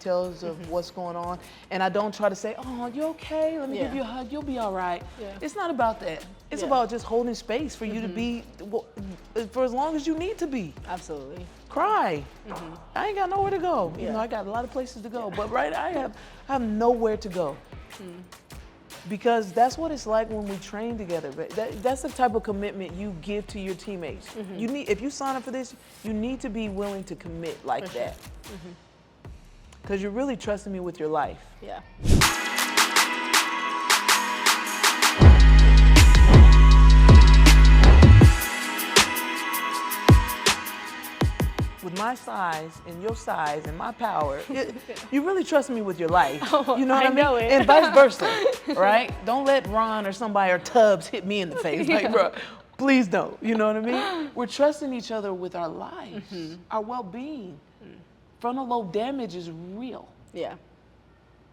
details of what's going on. And I don't try to say, oh, you okay? Let me give you a hug. You'll be all right. Yeah. It's not about that. It's about just holding space for you to be, for as long as you need to be. Absolutely. Cry. I ain't got nowhere to go. You know, I got a lot of places to go, but I have nowhere to go. Because that's what it's like when we train together. But that's the type of commitment you give to your teammates. You need, if you sign up for this, you need to be willing to commit like that. Because you're really trusting me with your life. Yeah. With my size and your size and my power, you really trust me with your life. You know what I mean? know it. And vice versa, right? Don't let Ron or somebody or Tubbs hit me in the face. Like, bro, please don't. You know what I mean? We're trusting each other with our lives, our well-being. Frontal lobe damage is real. Yeah.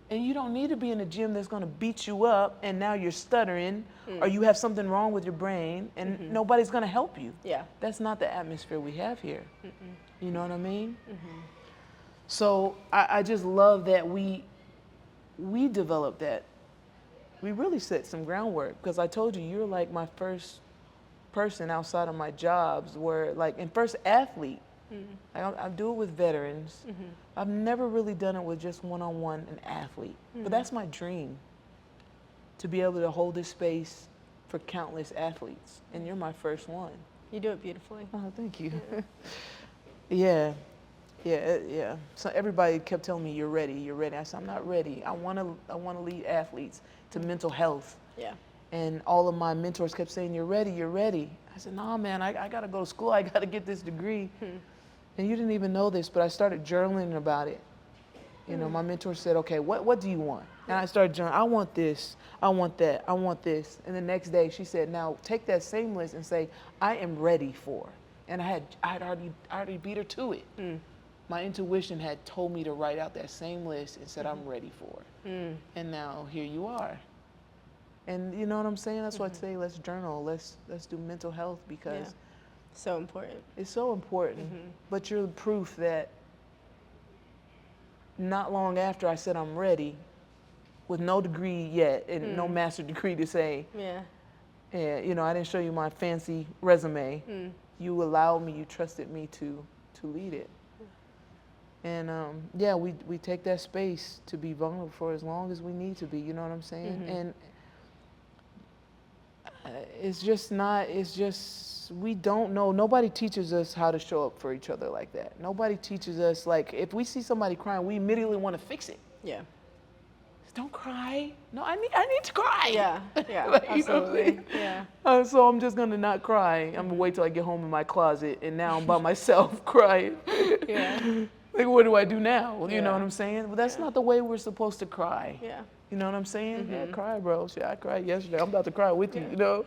And you don't need to be in a gym that's gonna beat you up and now you're stuttering or you have something wrong with your brain and nobody's gonna help you. Yeah. That's not the atmosphere we have here. You know what I mean? So I just love that we developed that. We really set some groundwork because I told you, you're like my first person outside of my jobs where like, and first athlete. I do it with veterans. I've never really done it with just one-on-one an athlete, but that's my dream, to be able to hold this space for countless athletes, and you're my first one. You do it beautifully. Oh, thank you. Yeah. So everybody kept telling me, you're ready, you're ready. I said, I'm not ready. I want to lead athletes to mental health. Yeah. And all of my mentors kept saying, you're ready, you're ready. I said, no, man, I got to go to school. I got to get this degree. And you didn't even know this, but I started journaling about it. You know, my mentor said, okay, what do you want? And I started journaling, I want this, I want that, I want this. And the next day she said, now take that same list and say, I am ready for. And I had already beat her to it. My intuition had told me to write out that same list and said, I'm ready for. And now here you are. And you know what I'm saying? That's why I say, let's journal, let's do mental health because so important. It's so important. But you're the proof that not long after I said I'm ready, with no degree yet and no master degree to say, you know, I didn't show you my fancy resume. You allowed me, you trusted me to lead it. And yeah, we take that space to be vulnerable for as long as we need to be, you know what I'm saying? And it's just, we don't know. Nobody teaches us how to show up for each other like that. Nobody teaches us, like, if we see somebody crying, we immediately want to fix it. Yeah. Don't cry. No, I need to cry. Yeah, Like, absolutely. You know what I mean? So I'm just gonna not cry. I'm gonna wait till I get home in my closet, and now I'm by myself crying. Like, what do I do now? You know what I'm saying? Well, that's not the way we're supposed to cry. You know what I'm saying? Yeah, cry, bro. Shit, I cried yesterday. I'm about to cry with you, you know?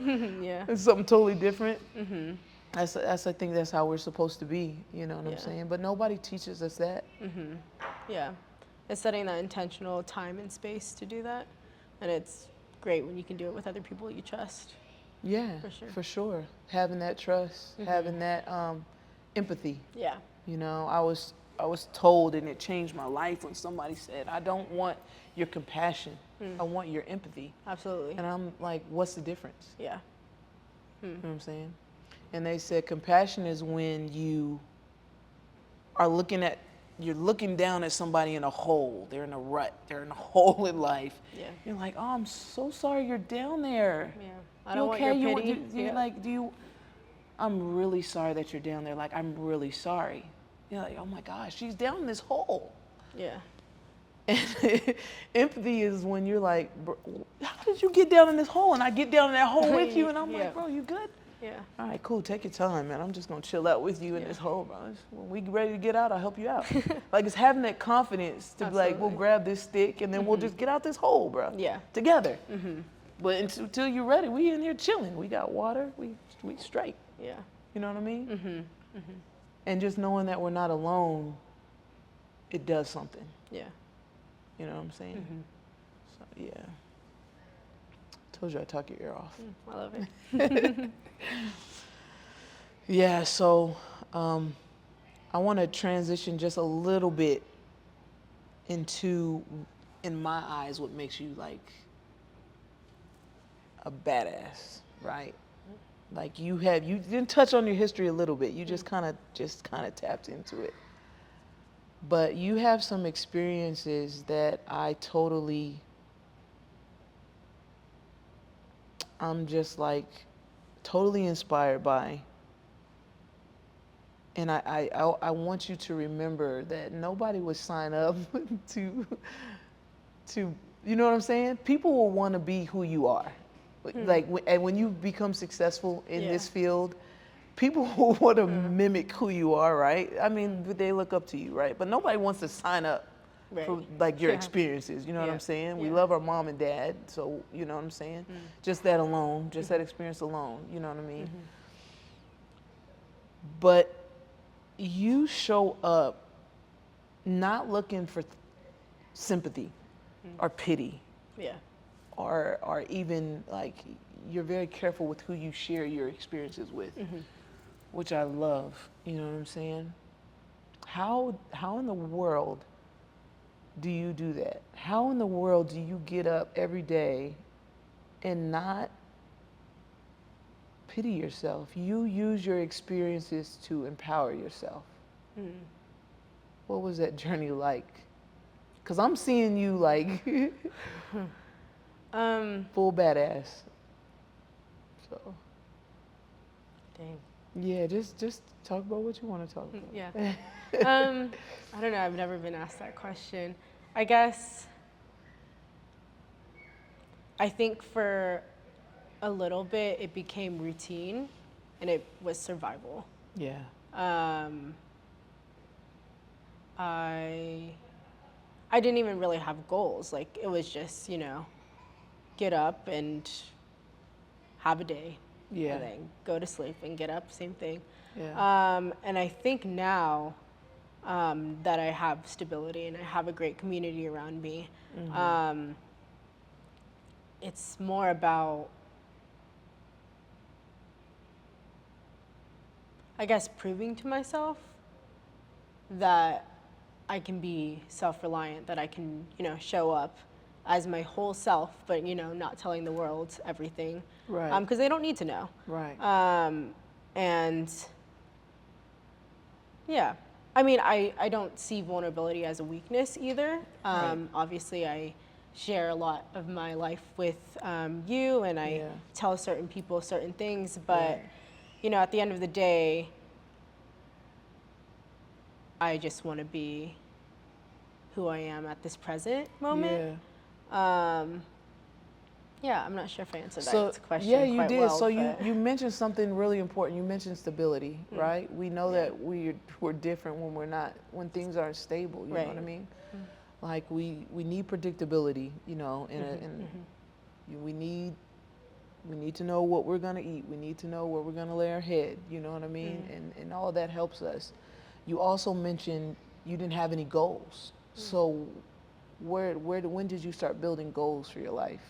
It's something totally different. I think that's how we're supposed to be, you know what I'm saying? But nobody teaches us that. Yeah. It's setting that intentional time and space to do that. And it's great when you can do it with other people you trust. Yeah, for sure. Having that trust, having that empathy. Yeah. You know, I was told, and it changed my life when somebody said, I don't want your compassion. I want your empathy. Absolutely. And I'm like, what's the difference? Yeah. You know what I'm saying? And they said compassion is when you are you're looking down at somebody in a hole. They're in a rut. They're in a hole in life. Yeah. You're like, oh, I'm so sorry you're down there. Yeah. I don't want your pity. You're like, I'm really sorry that you're down there. Like, I'm really sorry. You're like, oh my gosh, she's down in this hole. Yeah. And empathy is when you're like, how did you get down in this hole? And I get down in that hole with you, and I'm like, bro, you good? Yeah. All right, cool. Take your time, man. I'm just gonna chill out with you in this hole, bro. When we ready to get out, I'll help you out. Like, it's having that confidence to be like, we'll grab this stick and then we'll just get out this hole, bro. Yeah. Together. But until you're ready, we in here chilling. We got water. We straight. Yeah. You know what I mean? And just knowing that we're not alone, it does something. Yeah. You know what I'm saying? So yeah. Told you I'd talk your ear off. I love it. Yeah, so I want to transition just a little bit into, in my eyes, what makes you like a badass, right? Like you didn't touch on your history a little bit. You just kind of tapped into it. But you have some experiences that I'm just like totally inspired by. And I want you to remember that nobody would sign up to, you know what I'm saying? People will want to be who you are. Like, and when you become successful in this field, people will want to mimic who you are, right? I mean, they look up to you, right? But nobody wants to sign up for like your experiences, you know what I'm saying? We love our mom and dad, so you know what I'm saying? Just that alone, just that experience alone, you know what I mean? But you show up not looking for sympathy or pity. Yeah. Or even like you're very careful with who you share your experiences with, which I love. You know what I'm saying? How in the world do you do that? How in the world do you get up every day and not pity yourself? You use your experiences to empower yourself. What was that journey like? Because I'm seeing you like full badass. So. Dang. Yeah, just talk about what you want to talk about. Yeah. I don't know. I've never been asked that question. I guess I think for a little bit it became routine, and it was survival. Yeah. I didn't even really have goals. Like it was just, get up and have a day. Yeah. And then go to sleep and get up, same thing. Yeah. And I think now that I have stability and I have a great community around me, it's more about, I guess, proving to myself that I can be self-reliant, that I can, show up as my whole self, but, not telling the world everything. Right. Because they don't need to know. Right. And yeah, I mean, I don't see vulnerability as a weakness either. Right. Obviously, I share a lot of my life with you, and I tell certain people certain things, but, at the end of the day, I just want to be who I am at this present moment. Yeah, I'm not sure if I answered that question yeah, you quite did. well, So but you mentioned something really important. You mentioned stability, right? We know that we're different when things aren't stable. You know what I mean? Like we need predictability, and we need to know what we're gonna eat. We need to know where we're gonna lay our head. You know what I mean? And all of that helps us. You also mentioned you didn't have any goals. So when did you start building goals for your life?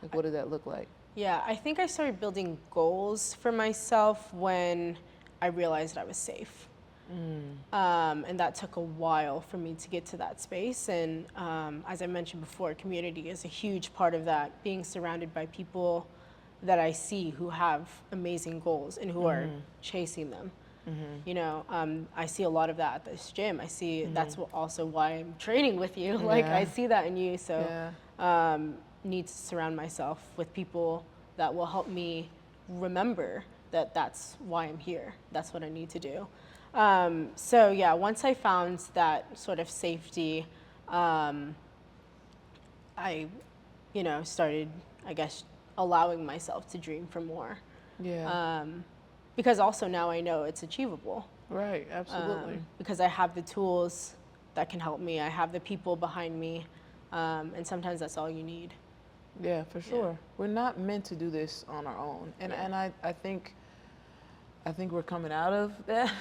Like, what did that look like? Yeah, I think I started building goals for myself when I realized I was safe. And that took a while for me to get to that space. And as I mentioned before, community is a huge part of that, being surrounded by people that I see who have amazing goals and who are chasing them. I see a lot of that at this gym. I see that's also why I'm training with you. Like, I see that in you. So need to surround myself with people that will help me remember that that's why I'm here. That's what I need to do. So yeah, once I found that sort of safety, I, started, I guess, allowing myself to dream for more. Yeah. Because also now I know it's achievable. Right, absolutely. Because I have the tools that can help me. I have the people behind me. And sometimes that's all you need. Yeah, for sure. We're not meant to do this on our own. And I think we're coming out of that.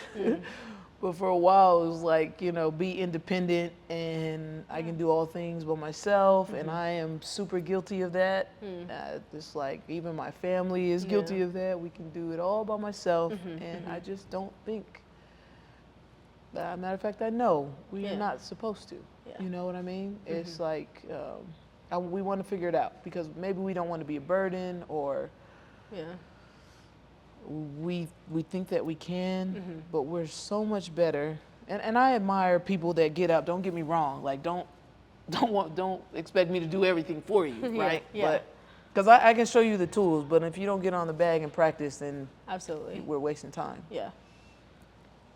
But for a while it was like, be independent and I can do all things by myself, and I am super guilty of that. Just like even my family is guilty of that. We can do it all by myself, and I just don't think, matter of fact, I know we are not supposed to. Yeah. You know what I mean? It's like we want to figure it out because maybe we don't want to be a burden, or Yeah. we think that we can, but we're so much better. And I admire people that get up. Don't get me wrong. Like don't expect me to do everything for you, right? Yeah. But because I can show you the tools, but if you don't get on the bag and practice, then Absolutely. we're wasting time. Yeah.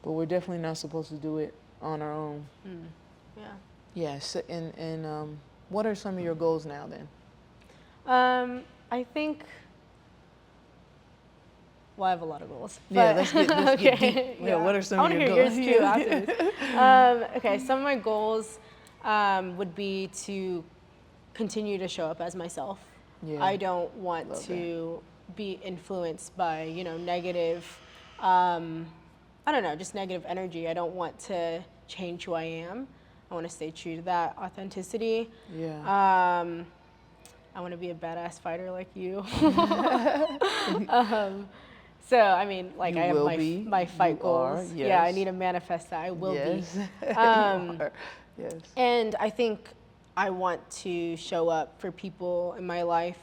But we're definitely not supposed to do it on our own. Yeah. Yes. And what are some of your goals now then? I think. Well, I have a lot of goals. Yeah, but- let's get deep. Yeah, Yeah. what are some I of want to your hear goals? yours too after this. Okay, some of my goals would be to continue to show up as myself. Yeah. I don't want Love to be influenced by, negative, I don't know, just negative energy. I don't want to change who I am. I want to stay true to that authenticity. Yeah. I want to be a badass fighter like you. So, I mean, like You I have will be. my fight You goals. are, Yeah, I yes. need to manifest that. I will Yes. be. You are. Yes. And I think I want to show up for people in my life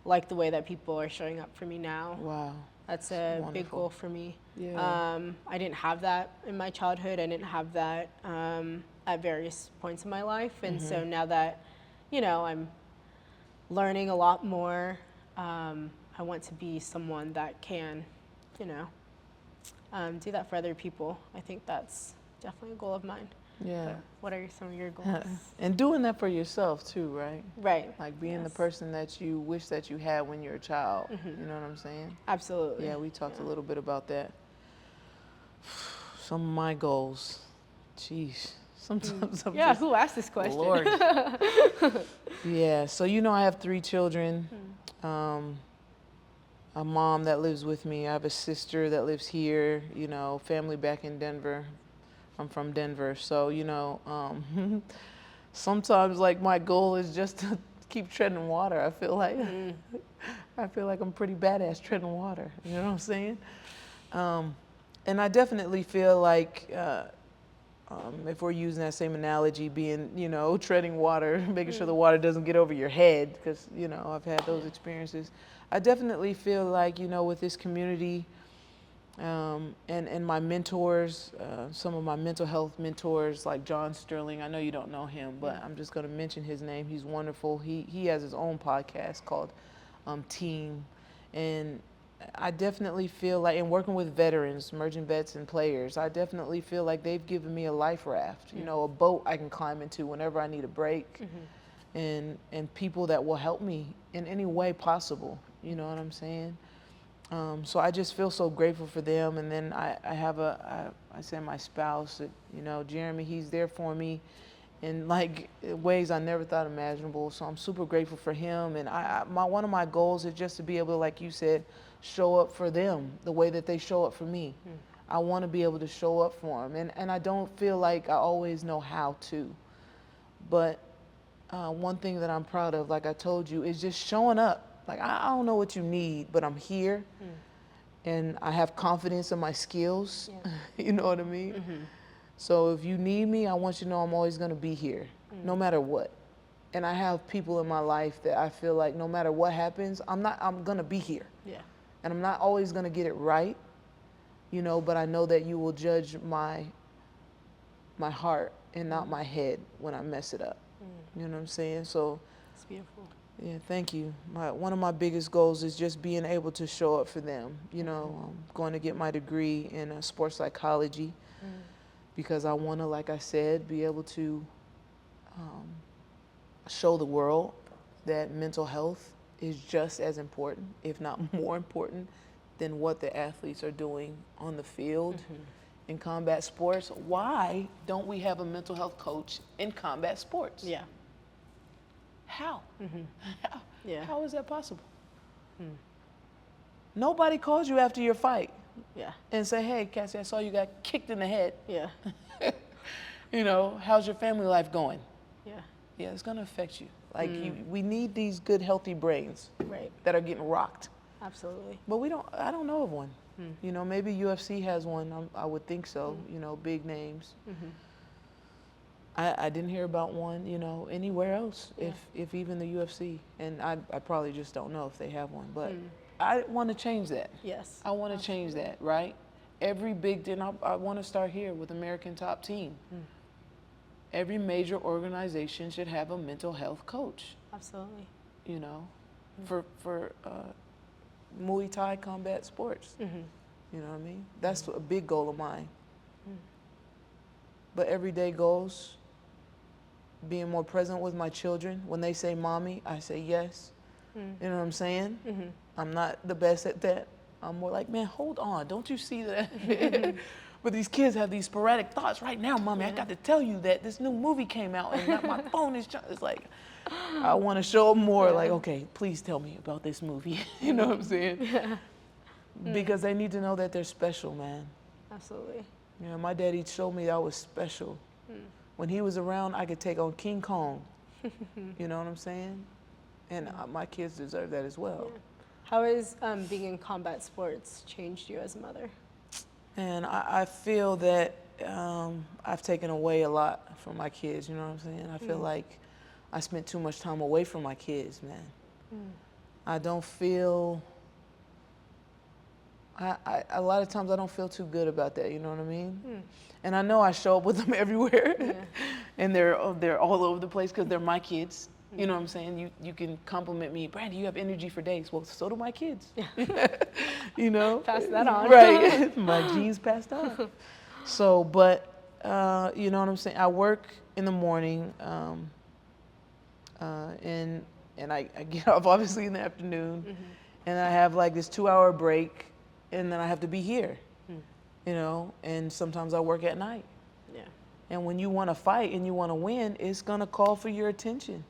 like the way that people are showing up for me now. Wow. That's a big Wonderful. goal for me. Yeah. I didn't have that in my childhood. I didn't have that at various points in my life. And so now that, I'm learning a lot more, I want to be someone that can, do that for other people. I think that's definitely a goal of mine. Yeah. What are some of your goals? And doing that for yourself too, right? Right. Like being the Yes. person that you wish that you had when you're a child. You know what I'm saying? Absolutely. Yeah, we talked a little bit about that. Some of my goals. Jeez. Sometimes I'm Yeah, just, who asked this question? Lord. Yeah, so I have 3 children. A mom that lives with me. I have a sister that lives here, family back in Denver. I'm from Denver. So, sometimes like my goal is just to keep treading water. I feel like I'm pretty badass treading water. You know what I'm saying? And I definitely feel like if we're using that same analogy, being, treading water, making sure the water doesn't get over your head, because, I've had those experiences. I definitely feel like, with this community and my mentors, some of my mental health mentors, like John Sterling. I know you don't know him, but I'm just going to mention his name. He's wonderful. He has his own podcast called Team. And I definitely feel like, in working with veterans, emerging vets and players, I definitely feel like they've given me a life raft, a boat I can climb into whenever I need a break, and people that will help me in any way possible. You know what I'm saying? So I just feel so grateful for them. And then I have I say my spouse, Jeremy, he's there for me in like ways I never thought imaginable. So I'm super grateful for him. And one of my goals is just to be able to, like you said, show up for them the way that they show up for me. I want to be able to show up for them. And I don't feel like I always know how to. But one thing that I'm proud of, like I told you, is just showing up. Like, I don't know what you need, but I'm here. And I have confidence in my skills. Yeah. You know what I mean? So if you need me, I want you to know I'm always going to be here, no matter what. And I have people in my life that I feel like no matter what happens, I'm going to be here. Yeah. And I'm not always going to get it right, but I know that you will judge my heart and not my head when I mess it up. You know what I'm saying? So It's beautiful. yeah, thank you. One of my biggest goals is just being able to show up for them. I'm going to get my degree in sports psychology because I want to, like I said, be able to show the world that mental health is just as important, if not more important, than what the athletes are doing on the field in combat sports. Why don't we have a mental health coach in combat sports? Yeah. How? How? Yeah. How is that possible? Nobody calls you after your fight Yeah. and say, hey, Cassie, I saw you got kicked in the head. Yeah. How's your family life going? Yeah. Yeah, it's going to affect you. Like, we need these good, healthy brains Right. that are getting rocked. Absolutely. But I don't know of one. Maybe UFC has one. I would think so, big names. I didn't hear about one, you know, anywhere else, Yeah. if even the UFC. And I probably just don't know if they have one. But I want to change that. Yes. I want to change that, right? Every big thing, I want to start here with American Top Team. Every major organization should have a mental health coach, Absolutely. you know, for Muay Thai combat sports. You know what I mean? That's a big goal of mine. But everyday goals, being more present with my children. When they say mommy, I say yes. You know what I'm saying? I'm not the best at that. I'm more like, man, hold on. Don't you see that? But these kids have these sporadic thoughts. Right now, mommy, I got to tell you that this new movie came out and that my phone is, it's like, I want to show them more like, okay, please tell me about this movie. You know what I'm saying? Because they need to know that they're special, man. Absolutely. You know, my daddy showed me that I was special. When he was around, I could take on King Kong. You know what I'm saying? And my kids deserve that as well. Yeah. How has being in combat sports changed you as a mother? And I feel that I've taken away a lot from my kids, you know what I'm saying? I feel like I spent too much time away from my kids, man. I don't feel, a lot of times I don't feel too good about that, you know what I mean? And I know I show up with them everywhere, and they're all over the place because they're my kids. You know what I'm saying? You can compliment me, Brandy, you have energy for days. Well, so do my kids. You know? Pass that on. Right. My genes passed on. So, but, you know what I'm saying? I work in the morning, and I get off obviously in the afternoon, and I have like this 2-hour break, and then I have to be here, you know? And sometimes I work at night. Yeah. And when you want to fight and you want to win, it's going to call for your attention.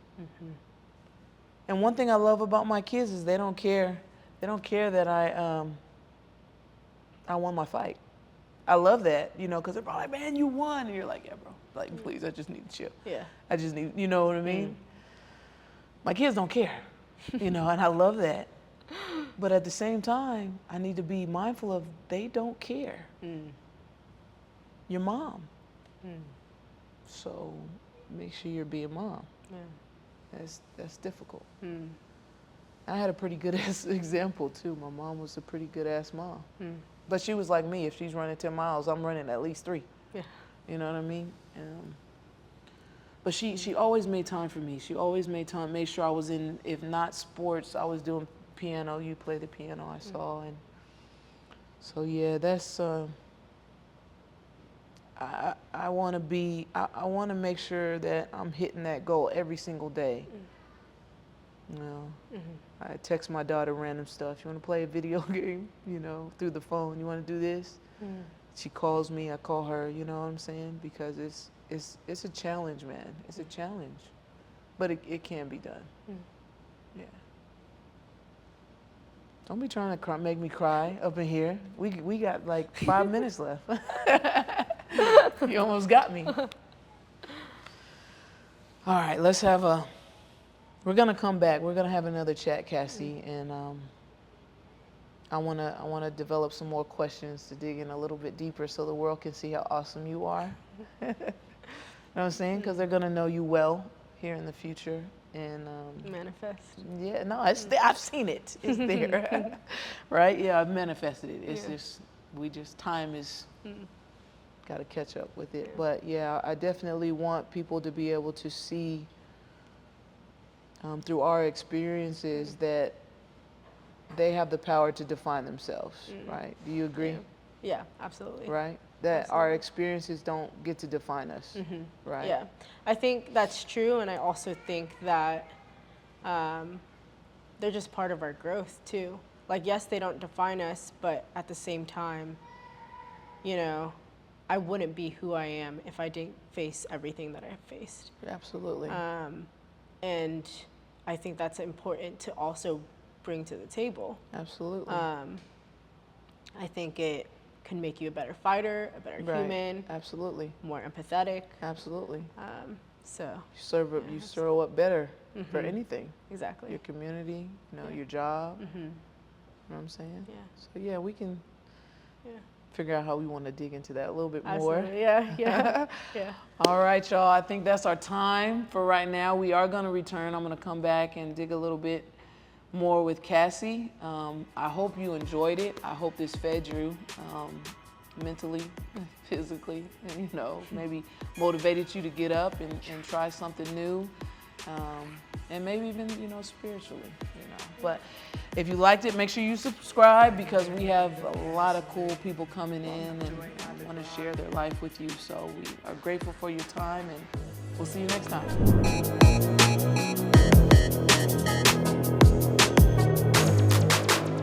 And one thing I love about my kids is they don't care. They don't care that I won my fight. I love that, you know, because they're probably like, man, you won. And you're like, yeah, bro. Like, please, I just need to chill. Yeah. I just need, you know what I mean? My kids don't care, you know, and I love that. But at the same time, I need to be mindful of they don't care. Your mom. So make sure you're being mom. Yeah. That's difficult. I had a pretty good ass example too. My mom was a pretty good ass mom. But she was like me. If she's running 10 miles, I'm running at least 3. Yeah. You know what I mean? But she always made time for me. She always made time, made sure I was in, if not sports, I was doing piano. You play the piano, I saw. And so yeah, that's, I want to be, I want to make sure that I'm hitting that goal every single day. You know, I text my daughter random stuff. You want to play a video game, you know, through the phone? You want to do this? She calls me, I call her, you know what I'm saying? Because it's a challenge, man. It's a challenge. But it can be done. Yeah. Don't be trying to make me cry up in here. We got like 5 minutes left. You almost got me. All right, let's have we're gonna come back. We're gonna have another chat, Cassie, and I wanna develop some more questions to dig in a little bit deeper so the world can see how awesome you are. You know what I'm saying? Because they're gonna know you well here in the future. And Manifest. yeah, no, I've seen it. It's there, right? Yeah, I've manifested it. It's just time is got to catch up with it. But yeah, I definitely want people to be able to see through our experiences that they have the power to define themselves, right? Do you agree? Yeah, absolutely. Right? That our experiences don't get to define us, right? Yeah, I think that's true, and I also think that they're just part of our growth too. Like, yes, they don't define us, but at the same time, you know, I wouldn't be who I am if I didn't face everything that I've faced. Absolutely. And I think that's important to also bring to the table. Absolutely. I think it can make you a better fighter, a better human. Absolutely. More empathetic. Absolutely. So you show up better for anything. Exactly. Your community, you know, your job. You know what I'm saying? Yeah. So yeah, we can. figure out how we want to dig into that a little bit more. Absolutely. Yeah. All right, y'all. I think that's our time for right now. We are going to return. I'm going to come back and dig a little bit more with Cassie. I hope you enjoyed it. I hope this fed you mentally, physically, and maybe motivated you to get up and try something new, and maybe even spiritually. But if you liked it, make sure you subscribe, because we have a lot of cool people coming in and want to share their life with you. So we are grateful for your time, and we'll see you next time.